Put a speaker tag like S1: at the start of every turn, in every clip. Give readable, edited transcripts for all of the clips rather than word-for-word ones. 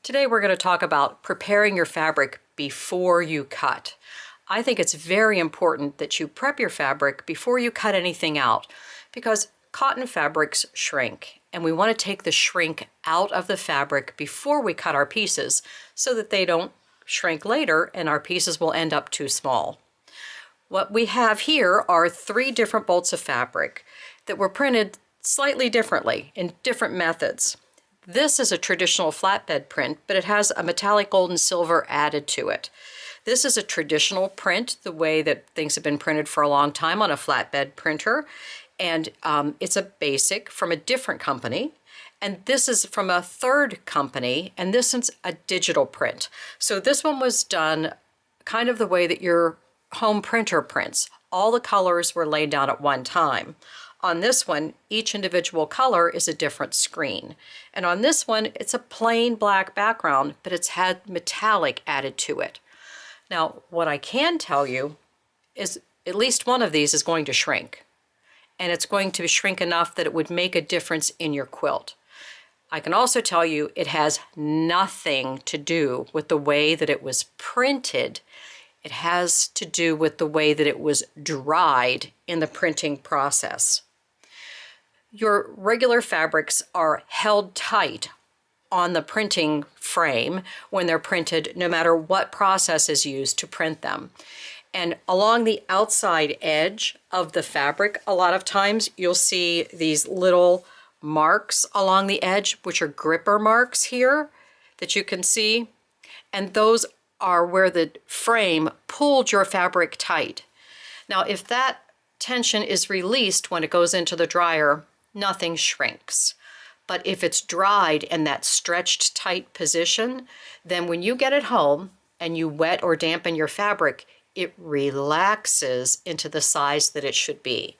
S1: Today we're going to talk about preparing your fabric before you cut. I think it's very important that you prep your fabric before you cut anything out because cotton fabrics shrink and we want to take the shrink out of the fabric before we cut our pieces so that they don't shrink later and our pieces will end up too small. What we have here are 3 different bolts of fabric that were printed slightly differently in different methods. This is a traditional flatbed print, but it has a metallic gold and silver added to it. This is a traditional print, the way that things have been printed for a long time on a flatbed printer. And it's a basic from a different company. And this is from a third company, and this is a digital print. So this one was done kind of the way that your home printer prints. All the colors were laid down at one time. On this one, each individual color is a different screen. And on this one, it's a plain black background, but it's had metallic added to it. Now, what I can tell you is at least one of these is going to shrink. And it's going to shrink enough that it would make a difference in your quilt. I can also tell you it has nothing to do with the way that it was printed. It has to do with the way that it was dried in the printing process. Your regular fabrics are held tight on the printing frame when they're printed, no matter what process is used to print them. And along the outside edge of the fabric, a lot of times you'll see these little marks along the edge, which are gripper marks here that you can see. And those are where the frame pulled your fabric tight. Now, if that tension is released when it goes into the dryer, nothing shrinks. But if it's dried in that stretched tight position, then when you get it home and you wet or dampen your fabric, it relaxes into the size that it should be.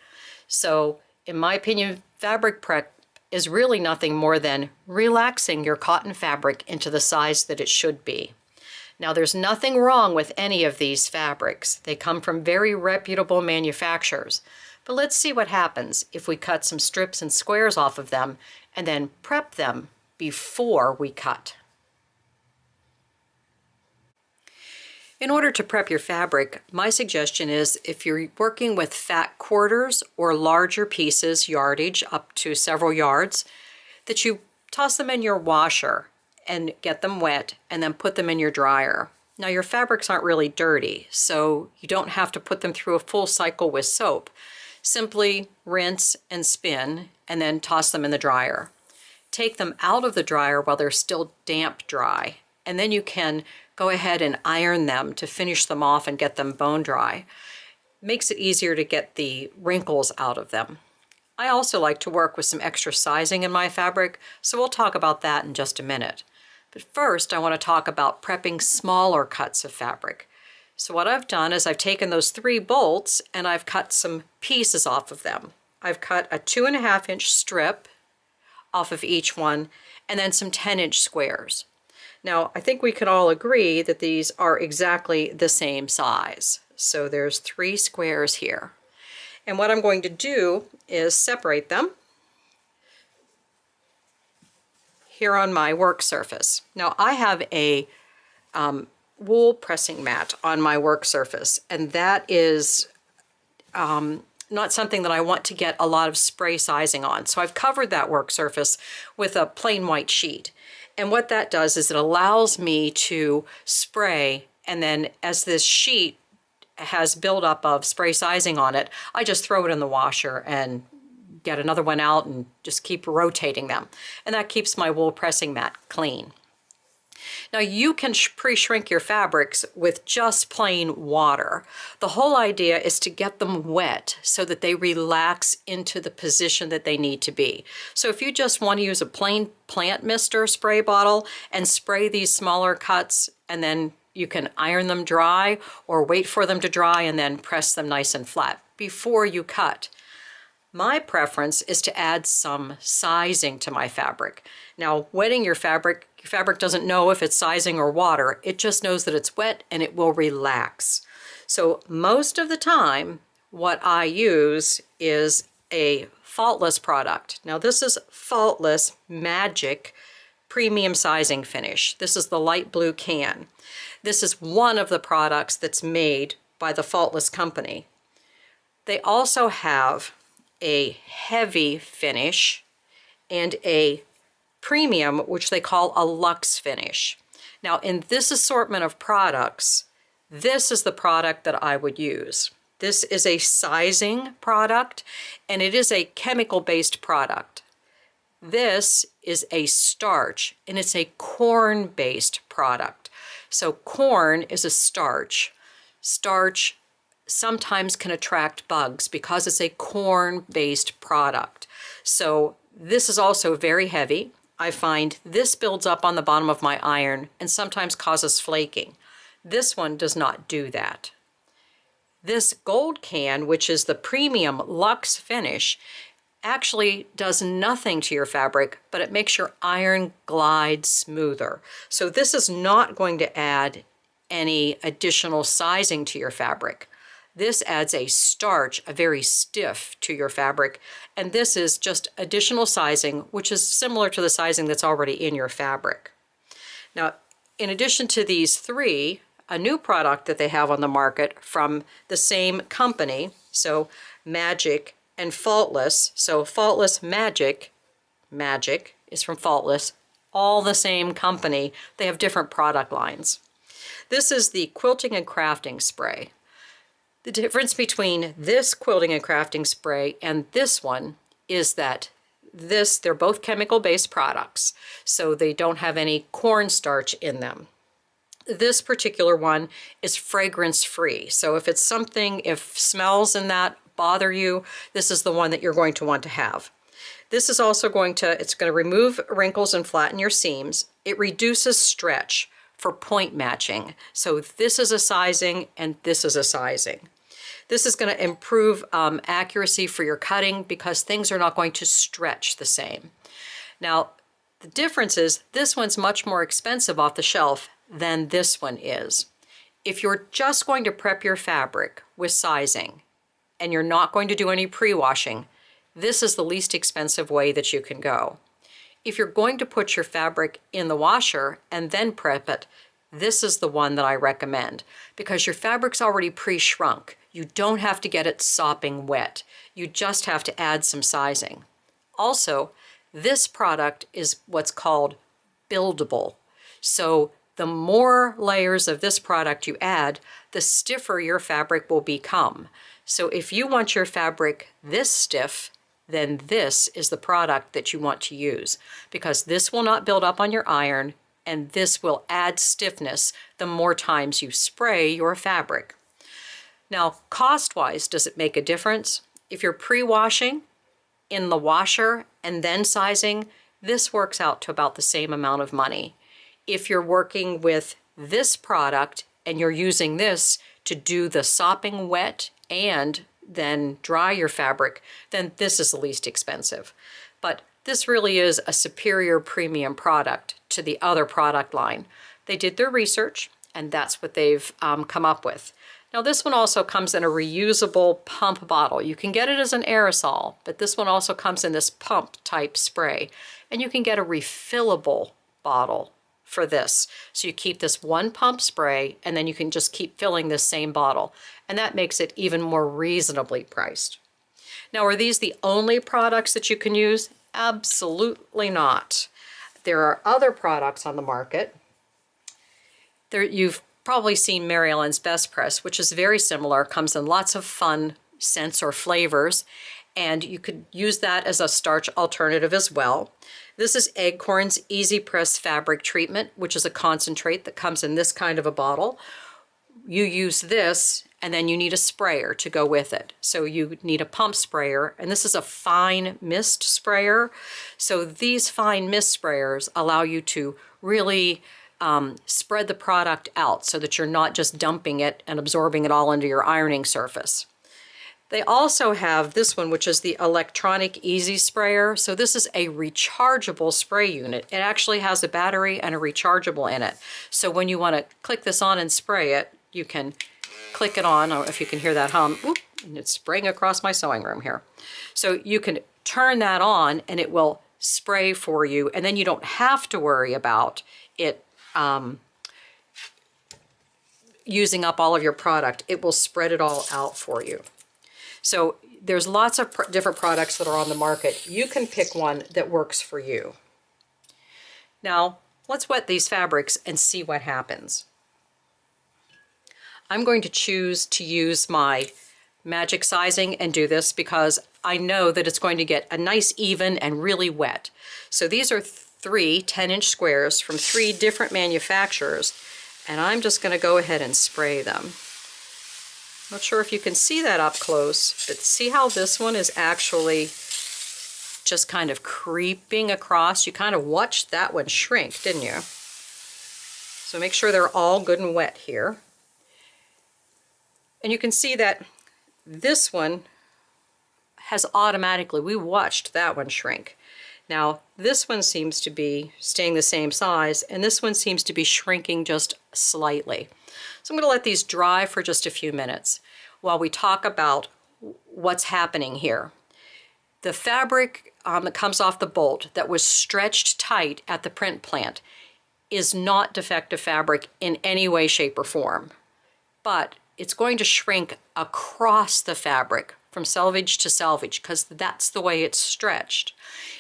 S1: So in my opinion, fabric prep is really nothing more than relaxing your cotton fabric into the size that it should be. Now, there's nothing wrong with any of these fabrics. They come from very reputable manufacturers. But let's see what happens if we cut some strips and squares off of them and then prep them before we cut. In order to prep your fabric, my suggestion is if you're working with fat quarters or larger pieces, yardage up to several yards, that you toss them in your washer and get them wet and then put them in your dryer. Now, your fabrics aren't really dirty, so you don't have to put them through a full cycle with soap. Simply rinse and spin and then toss them in the dryer. Take them out of the dryer while they're still damp dry, and then you can go ahead and iron them to finish them off and get them bone dry. Makes it easier to get the wrinkles out of them. I also like to work with some extra sizing in my fabric, so we'll talk about that in just a minute. But first, I want to talk about prepping smaller cuts of fabric. So what I've done is I've taken those 3 bolts and I've cut some pieces off of them. I've cut a 2.5-inch strip off of each one and then some 10-inch squares. Now, I think we can all agree that these are exactly the same size. So there's 3 squares here. And what I'm going to do is separate them here on my work surface. Now, I have a wool pressing mat on my work surface, and that is not something that I want to get a lot of spray sizing on. So I've covered that work surface with a plain white sheet. And what that does is it allows me to spray, and then as this sheet has buildup of spray sizing on it, I just throw it in the washer and get another one out and just keep rotating them. And that keeps my wool pressing mat clean. Now, you can pre-shrink your fabrics with just plain water. The whole idea is to get them wet so that they relax into the position that they need to be. So if you just want to use a plain plant mister spray bottle and spray these smaller cuts, and then you can iron them dry or wait for them to dry and then press them nice and flat before you cut. My preference is to add some sizing to my fabric. Now, wetting your fabric doesn't know if it's sizing or water. It just knows that it's wet and it will relax. So most of the time, what I use is a faultless product. Now, this is Faultless Magic premium sizing finish. This is the light blue can. This is one of the products that's made by the Faultless company. They also have a heavy finish and a premium, which they call a luxe finish. Now, in this assortment of products, this is the product that I would use. This is a sizing product, and it is a chemical-based product. This is a starch, and it's a corn-based product. So corn is a starch. Starch sometimes can attract bugs because it's a corn-based product. So this is also very heavy. I find this builds up on the bottom of my iron and sometimes causes flaking. This one does not do that. This gold can, which is the premium luxe finish, actually does nothing to your fabric, but it makes your iron glide smoother. So this is not going to add any additional sizing to your fabric. This adds a starch, a very stiff, to your fabric, and this is just additional sizing, which is similar to the sizing that's already in your fabric. Now, in addition to these three, a new product that they have on the market from the same company, so Magic and Faultless, so Faultless Magic is from Faultless, all the same company, they have different product lines. This is the quilting and crafting spray. The difference between this quilting and crafting spray and this one is that they're both chemical-based products, so they don't have any cornstarch in them. This particular one is fragrance-free, so if smells in that bother you, this is the one that you're going to want to have. This is also it's going to remove wrinkles and flatten your seams. It reduces stretch for point matching. So this is a sizing and this is a sizing. This is going to improve accuracy for your cutting because things are not going to stretch the same. Now, the difference is this one's much more expensive off the shelf than this one is. If you're just going to prep your fabric with sizing and you're not going to do any pre-washing, this is the least expensive way that you can go. If you're going to put your fabric in the washer and then prep it, this is the one that I recommend because your fabric's already pre-shrunk. You don't have to get it sopping wet. You just have to add some sizing. Also, this product is what's called buildable. So the more layers of this product you add, the stiffer your fabric will become. So if you want your fabric this stiff, then this is the product that you want to use because this will not build up on your iron and this will add stiffness the more times you spray your fabric. Now, cost-wise, does it make a difference? If you're pre-washing in the washer and then sizing, this works out to about the same amount of money. If you're working with this product and you're using this to do the sopping wet and then dry your fabric, then this is the least expensive. But this really is a superior premium product to the other product line. They did their research and that's what they've come up with. Now this one also comes in a reusable pump bottle. You can get it as an aerosol, but this one also comes in this pump type spray. And you can get a refillable bottle for this. So you keep this one pump spray and then you can just keep filling this same bottle. And that makes it even more reasonably priced. Now, are these the only products that you can use? Absolutely not. There are other products on the market. You've probably seen Mary Ellen's Best Press, which is very similar, comes in lots of fun scents or flavors, and you could use that as a starch alternative as well. This is Acorn's Easy Press Fabric Treatment, which is a concentrate that comes in this kind of a bottle. You use this, and then you need a sprayer to go with it. So you need a pump sprayer, and this is a fine mist sprayer. So these fine mist sprayers allow you to really spread the product out so that you're not just dumping it and absorbing it all into your ironing surface. They also have this one, which is the Electronic Easy Sprayer. So this is a rechargeable spray unit. It actually has a battery and a rechargeable in it. So when you want to click this on and spray it, you can click it on. I don't know if you can hear that hum. Oop, and it's spraying across my sewing room here. So you can turn that on and it will spray for you, and then you don't have to worry about it using up all of your product. It will spread it all out for you. So there's lots of different products that are on the market. You can pick one that works for you. Now, let's wet these fabrics and see what happens. I'm going to choose to use my magic sizing and do this because I know that it's going to get a nice even and really wet. So these are 3 10-inch squares from 3 different manufacturers, and I'm just going to go ahead and spray them. Not sure if you can see that up close, but see how this one is actually just kind of creeping across? You kind of watched that one shrink, didn't you? So make sure they're all good and wet here. And you can see that this one has automatically, we watched that one shrink. Now this one seems to be staying the same size, and this one seems to be shrinking just slightly. So I'm going to let these dry for just a few minutes while we talk about what's happening here. The fabric that comes off the bolt that was stretched tight at the print plant is not defective fabric in any way, shape, or form, but it's going to shrink across the fabric from selvage to selvage because that's the way it's stretched.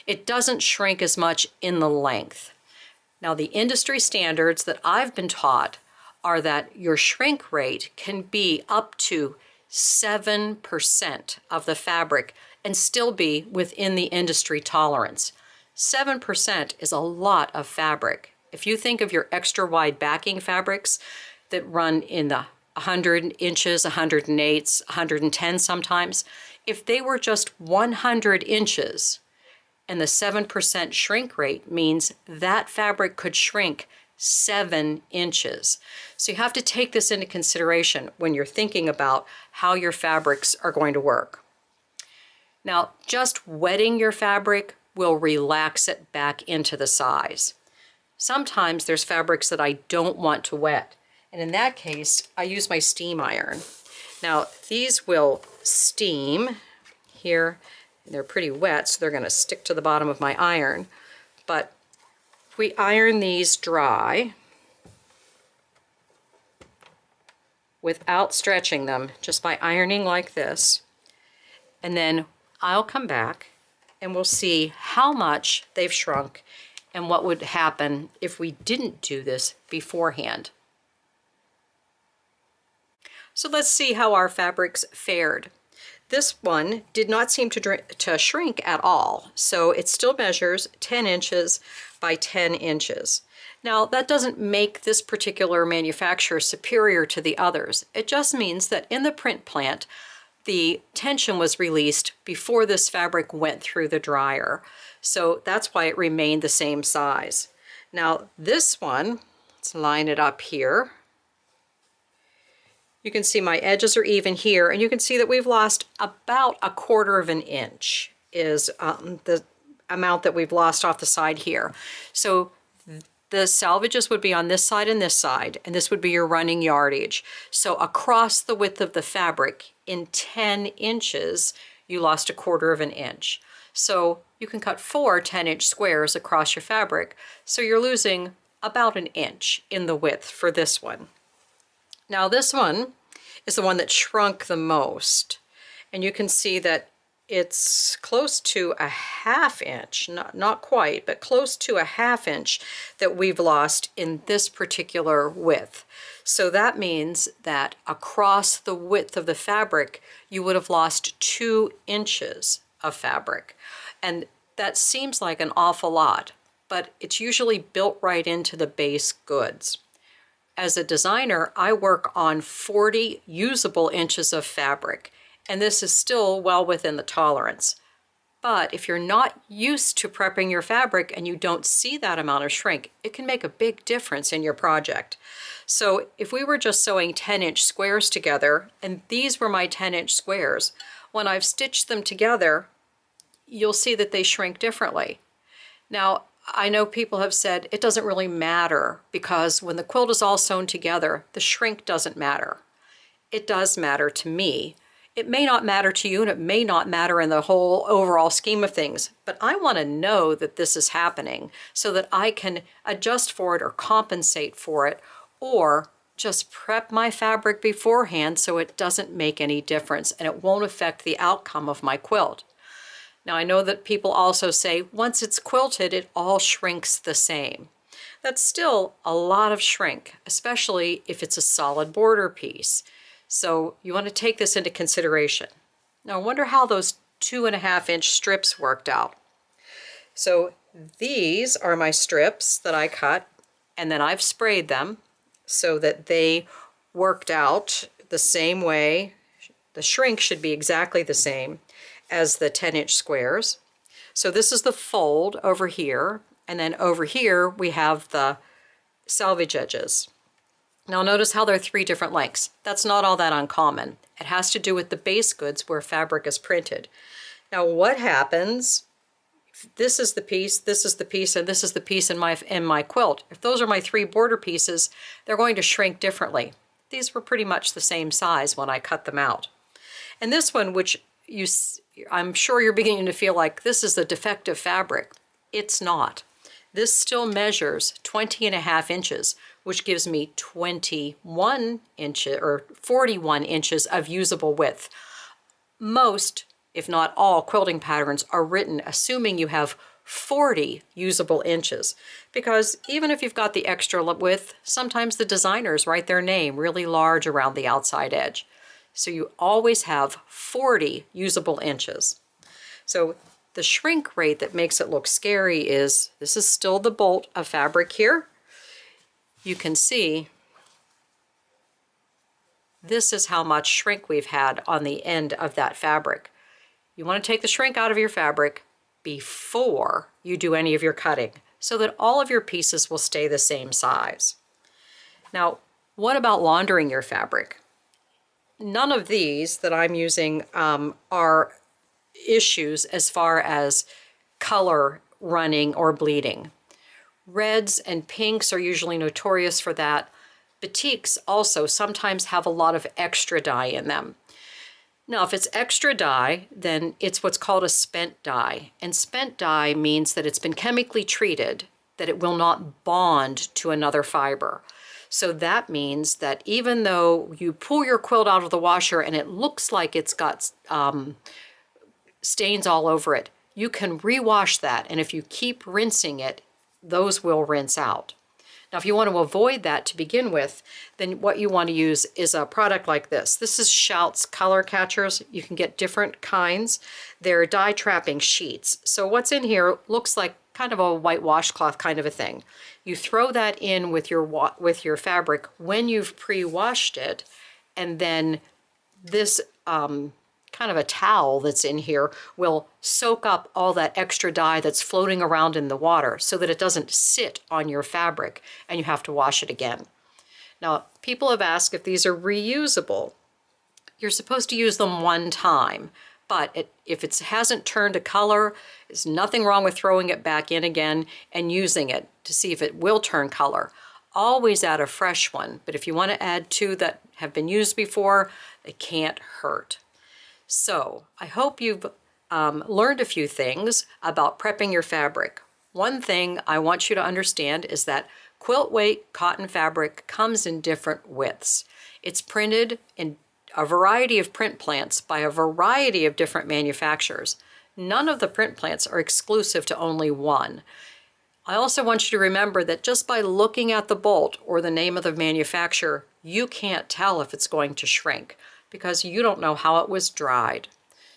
S1: It doesn't shrink as much in the length. Now, the industry standards that I've been taught are that your shrink rate can be up to 7% of the fabric and still be within the industry tolerance. 7% is a lot of fabric. If you think of your extra wide backing fabrics that run in the 100 inches, 108, 110 sometimes, if they were just 100 inches and the 7% shrink rate means that fabric could shrink 7 inches. So you have to take this into consideration when you're thinking about how your fabrics are going to work. Now, just wetting your fabric will relax it back into the size. Sometimes there's fabrics that I don't want to wet, and in that case, I use my steam iron. Now, these will steam here. They're pretty wet, so they're going to stick to the bottom of my iron. But if we iron these dry without stretching them, just by ironing like this, and then I'll come back and we'll see how much they've shrunk and what would happen if we didn't do this beforehand. So let's see how our fabrics fared. This one did not seem to shrink at all, so it still measures 10 inches by 10 inches. Now, that doesn't make this particular manufacturer superior to the others. It just means that in the print plant, the tension was released before this fabric went through the dryer. So that's why it remained the same size. Now, this one, let's line it up here. You can see my edges are even here, and you can see that we've lost about 1/4 of an inch is the amount that we've lost off the side here. So the salvages would be on this side, and this would be your running yardage. So across the width of the fabric in 10 inches, you lost 1/4 of an inch. So you can cut 4 10-inch squares across your fabric, so you're losing about an inch in the width for this one. Now this one is the one that shrunk the most, and you can see that it's close to 1/2 inch, not quite, but close to 1/2 inch that we've lost in this particular width. So that means that across the width of the fabric, you would have lost 2 inches of fabric. And that seems like an awful lot, but it's usually built right into the base goods. As a designer, I work on 40 usable inches of fabric, and this is still well within the tolerance. But if you're not used to prepping your fabric and you don't see that amount of shrink, it can make a big difference in your project. So if we were just sewing 10-inch squares together, and these were my 10-inch squares, when I've stitched them together, you'll see that they shrink differently. Now, I know people have said it doesn't really matter because when the quilt is all sewn together, the shrink doesn't matter. It does matter to me. It may not matter to you and it may not matter in the whole overall scheme of things, but I want to know that this is happening so that I can adjust for it or compensate for it, or just prep my fabric beforehand so it doesn't make any difference and it won't affect the outcome of my quilt. Now I know that people also say once it's quilted, it all shrinks the same. That's still a lot of shrink, especially if it's a solid border piece. So you want to take this into consideration. Now I wonder how those 2.5-inch strips worked out. So these are my strips that I cut, and then I've sprayed them so that they worked out the same way. The shrink should be exactly the same as the 10-inch squares. So this is the fold over here, and then over here we have the selvage edges. Now notice how they're 3 different lengths. That's not all that uncommon. It has to do with the base goods where fabric is printed. Now what happens, this is the piece, this is the piece, and this is the piece in my quilt. If those are my 3 border pieces, they're going to shrink differently. These were pretty much the same size when I cut them out. And this one, which I'm sure you're beginning to feel like this is a defective fabric. It's not. This still measures 20.5 inches, which gives me 21 inches or 41 inches of usable width. Most, if not all, quilting patterns are written assuming you have 40 usable inches, because even if you've got the extra width, sometimes the designers write their name really large around the outside edge. So you always have 40 usable inches. So the shrink rate that makes it look scary is, this is still the bolt of fabric here. You can see this is how much shrink we've had on the end of that fabric. You want to take the shrink out of your fabric before you do any of your cutting so that all of your pieces will stay the same size. Now, what about laundering your fabric? None of these that I'm using are issues as far as color running or bleeding. Reds and pinks are usually notorious for that. Batiks also sometimes have a lot of extra dye in them. Now, if it's extra dye, then it's what's called a spent dye. And spent dye means that it's been chemically treated, that it will not bond to another fiber. So that means that even though you pull your quilt out of the washer and it looks like it's got stains all over it, you can rewash that. And if you keep rinsing it, those will rinse out. Now, if you want to avoid that to begin with, then what you want to use is a product like this. This is Shout's Color Catchers. You can get different kinds. They're dye trapping sheets. So what's in here looks like kind of a white washcloth kind of a thing. You throw that in with your fabric when you've pre-washed it, and then this kind of a towel that's in here will soak up all that extra dye that's floating around in the water so that it doesn't sit on your fabric and you have to wash it again. Now, people have asked if these are reusable. You're supposed to use them one time, but if it hasn't turned a color, there's nothing wrong with throwing it back in again and using it to see if it will turn color. Always add a fresh one, but if you want to add 2 that have been used before, it can't hurt. So I hope you've learned a few things about prepping your fabric. One thing I want you to understand is that quilt weight cotton fabric comes in different widths. It's printed in a variety of print plants by a variety of different manufacturers. None of the print plants are exclusive to only one. I also want you to remember that just by looking at the bolt or the name of the manufacturer, you can't tell if it's going to shrink, because you don't know how it was dried.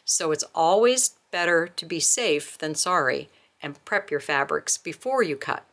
S1: So it's always better to be safe than sorry and prep your fabrics before you cut.